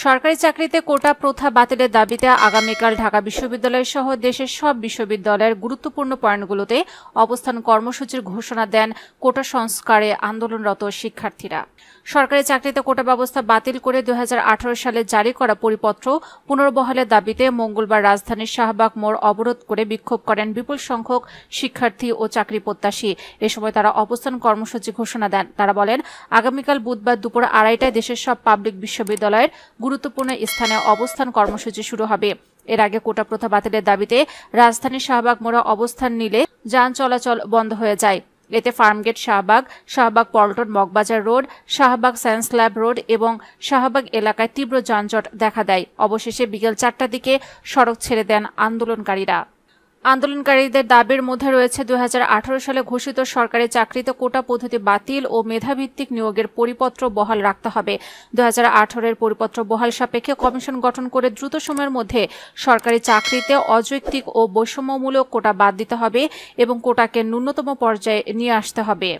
সরকারি চাকরিতে কোটা প্রথা বাতিলের দাবিতে আগামীকাল ঢাকা বিশ্ববিদ্যালয় সহ দেশের সব বিশ্ববিদ্যালয়ের গুরুত্বপূর্ণ পয়েন্টগুলোতে অবস্থান কর্মসূচির ঘোষণা দেন কোটা সংস্কারে আন্দোলনরত শিক্ষার্থীরা। সরকারি চাকরিতে কোটা ব্যবস্থা বাতিল করে 2018 সালে জারি করা পরিপত্র পুনর্বহালের দাবিতে মঙ্গলবার রাজধানীর শাহবাগ মোড় অবরোধ করে বিক্ষোভ করেন বিপুল সংখ্যক শিক্ষার্থী ও চাকরি প্রত্যাশী। এ সময় তারা অবস্থান কর্মসূচি ঘোষণা দেন। তারা বলেন, আগামীকাল বুধবার দুপুর 2:30টায় দেশের সব পাবলিক বিশ্ববিদ্যালয়ের গুরুত্বপূর্ণ স্থানে অবস্থান কর্মসূচি শুরু হবে। এর আগে কোটা প্রথা বাতিলের দাবিতে রাজধানীর শাহবাগ মোড়ে অবস্থান নিলে যান চলাচল বন্ধ হয়ে যায়। এতে Farmgate Shahbag, Shahbag Paltan Moghbazar road, Shahbag science lab road এবং শাহবাগ এলাকায় তীব্র যানজট দেখা দেয়। অবশেষে বিকেল 4টার দিকে সড়ক ছেড়ে দেন আন্দোলনকারীরা। আন্দোলনকারীদের দাবির মধ্যে রয়েছে 2018 সালে ঘোষিত সরকারি চাকরিতে কোটা পদ্ধতি বাতিল ও মেধাভিত্তিক নিয়োগের পরিপত্র বহাল রাখতে হবে। 2018-এর পরিপত্র বহাল সাপেক্ষে কমিশন গঠন করে দ্রুত সময়ের মধ্যে সরকারি চাকরিতে অযৌক্তিক ও বৈষম্যমূলক কোটা বাদ দিতে হবে এবং কোটাকে ন্যূনতম পর্যায়ে নিয়ে আসতে হবে।